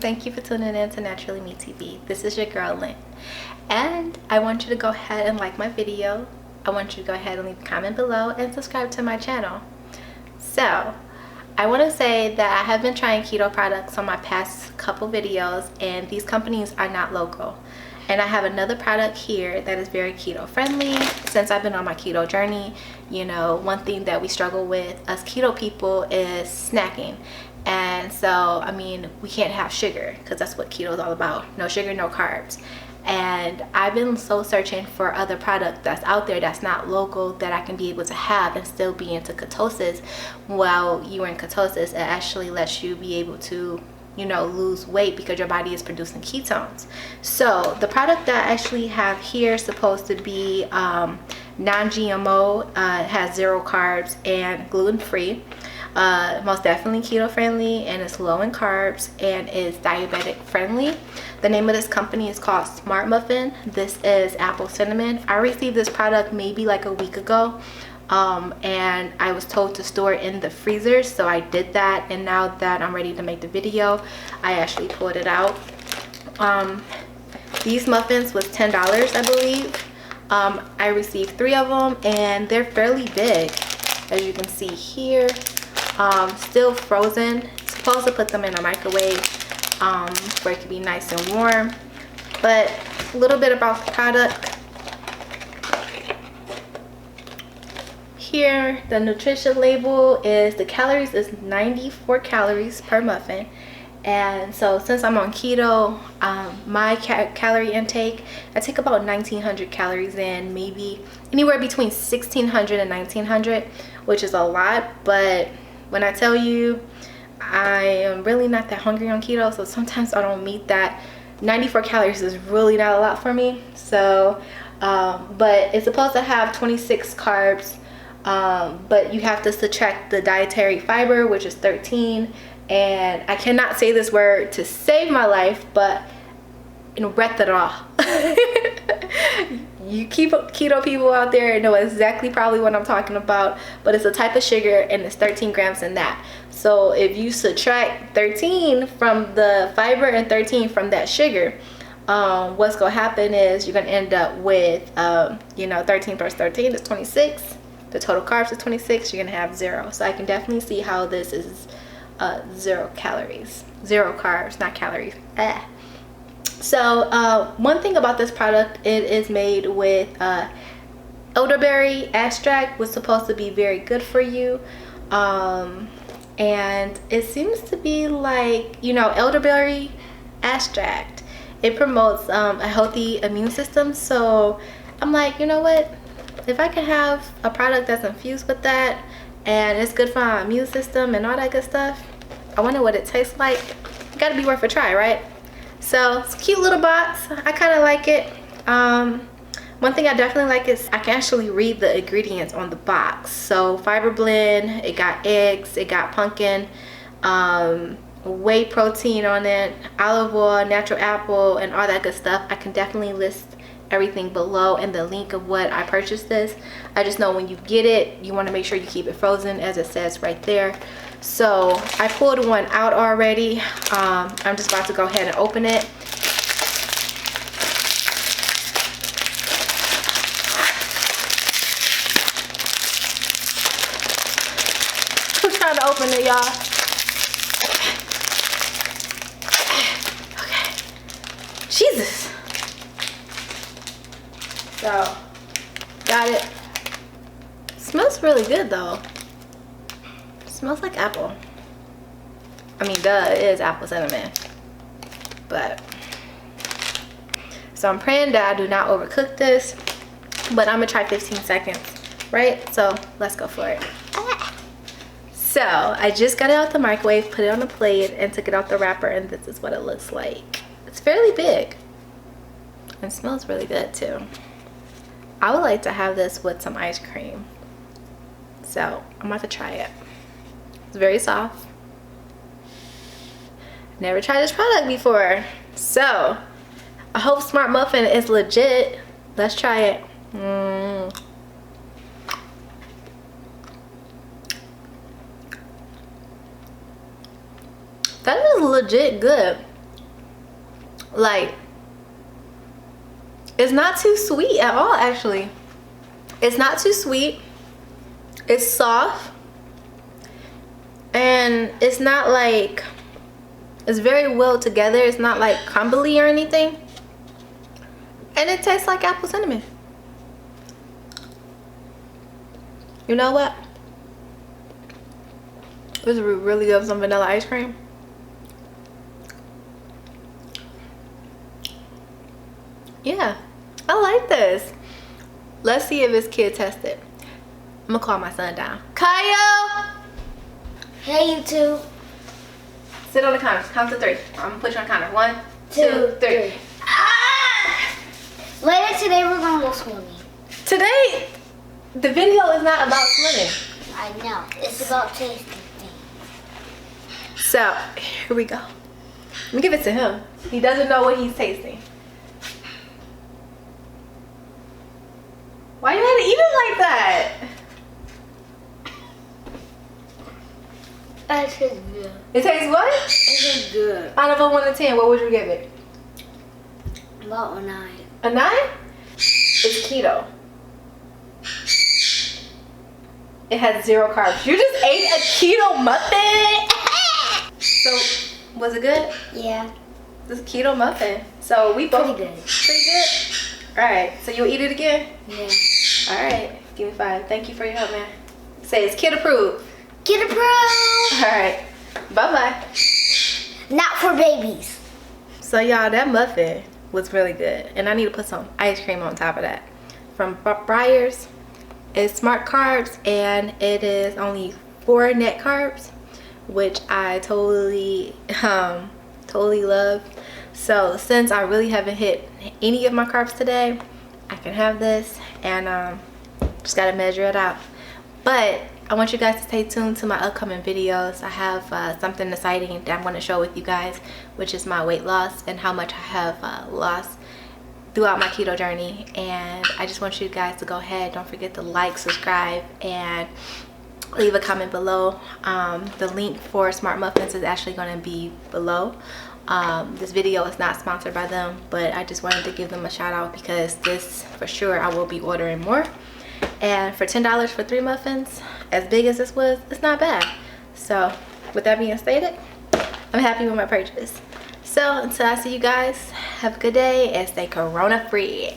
Thank you for tuning in to Naturally Me TV. This is your girl Lynn, and I want you to go ahead and like my video. I want you to go ahead and leave a comment below and subscribe to my channel. So I want to say that I have been trying keto products on my past couple videos, and these companies are not local. And I have another product here that is very keto friendly. Since I've been on my keto journey, you know, one thing that we struggle with us keto people is snacking. And so, I mean, we can't have sugar because that's what keto is all about. No sugar, no carbs. And I've been so searching for other product that's out there that's not local that I can be able to have and still be into ketosis. While you're in ketosis, it actually lets you be able to, you know, lose weight because your body is producing ketones. So the product that I actually have here is supposed to be non-GMO, has 0 carbs and gluten-free. Most definitely keto friendly, and it's low in carbs and is diabetic friendly. The name of this company is called Muffins. This is apple cinnamon. I received this product maybe like a week ago, and I was told to store it in the freezer, so I did that. And now that I'm ready to make the video, I actually pulled it out. These muffins was $10, I believe. I received 3 of them, and they're fairly big, as you can see here. Still frozen. Supposed to put them in a microwave where it can be nice and warm. But a little bit about the product. Here, the nutrition label is the calories is 94 calories per muffin. And so since I'm on keto, my calorie intake, I take about 1900 calories in, maybe anywhere between 1600 and 1900, which is a lot. But when I tell you, I am really not that hungry on keto, so sometimes I don't meet that. 94 calories is really not a lot for me. So but it's supposed to have 26 carbs, but you have to subtract the dietary fiber, which is 13. And I cannot say this word to save my life, but all. You keto people out there know exactly probably what I'm talking about, but it's a type of sugar and it's 13 grams in that. So if you subtract 13 from the fiber and 13 from that sugar, what's gonna happen is you're gonna end up with you know, 13 plus 13 is 26. The total carbs is 26. You're gonna have 0. So I can definitely see how this is 0 calories, 0 carbs, not calories. So one thing about this product, it is made with elderberry extract, was supposed to be very good for you, and it seems to be like, you know, elderberry extract, it promotes a healthy immune system. So I'm like, you know what, if I can have a product that's infused with that and it's good for my immune system and all that good stuff, I wonder what it tastes like. It gotta be worth a try, right? So it's a cute little box. I kind of like it. One thing I definitely like is I can actually read the ingredients on the box. So fiber blend, it got eggs, it got pumpkin, whey protein on it, olive oil, natural apple, and all that good stuff. I can definitely list everything below and the link of what I purchased this. I just know when you get it, you want to make sure you keep it frozen, as it says right there. So I pulled one out already. I'm just about to go ahead and open it. I'm trying to open it, y'all. Okay. Jesus. So, got it. Smells really good though. Smells like apple. I mean, duh, it is apple cinnamon. But so I'm praying that I do not overcook this, but I'm gonna try 15 seconds, right? So let's go for it. So I just got it out the microwave, put it on the plate, and took it out the wrapper, and this is what it looks like. It's fairly big and smells really good too. I would like to have this with some ice cream, so I'm about to try it. It's very soft. Never tried this product before, so I hope Smart Muffin is legit. Let's try it. That is legit good. Like, it's not too sweet at all, actually. It's not too sweet. It's soft. And it's not like, it's very well together. It's not like crumbly or anything. And it tastes like apple cinnamon. You know what? This is really good with some vanilla ice cream. Yeah, I like this. Let's see if it's kid tested. I'm gonna call my son down. Kyle! Hey, YouTube. Sit on the counter. Count to 3. I'm gonna put you on the counter. 1, 2, 3. Ah! Later today, we're gonna go swimming. Today, the video is not about swimming. I know. It's about tasting things. So, here we go. Let me give it to him. He doesn't know what he's tasting. Why you had to eat it like that? It tastes good. It tastes what? It tastes good. Out of a 1 to 10, what would you give it? About a 9. A 9? It's keto. It has 0 carbs. You just ate a keto muffin? So, was it good? Yeah. This keto muffin. So we both Pretty good. Pretty good? Alright, so you'll eat it again? Yeah. Alright, give me 5. Thank you for your help, man. Say it's kid approved. Kid approved. Alright, bye-bye. Not for babies. So y'all, that muffin was really good. And I need to put some ice cream on top of that. From Breyers. It's smart carbs and it is only 4 net carbs, which I totally love. So since I really haven't hit any of my carbs today, I can have this and just gotta measure it out. But I want you guys to stay tuned to my upcoming videos. I have something exciting that I'm going to share with you guys, which is my weight loss and how much I have lost throughout my keto journey. And I just want you guys to go ahead, don't forget to like, subscribe, and leave a comment below. The link for Smart Muffins is actually going to be below. This video is not sponsored by them, but I just wanted to give them a shout out because this, for sure, I will be ordering more. And for $10 for 3 muffins, as big as this was, it's not bad. So with that being stated, I'm happy with my purchase. So until I see you guys, have a good day and stay corona free.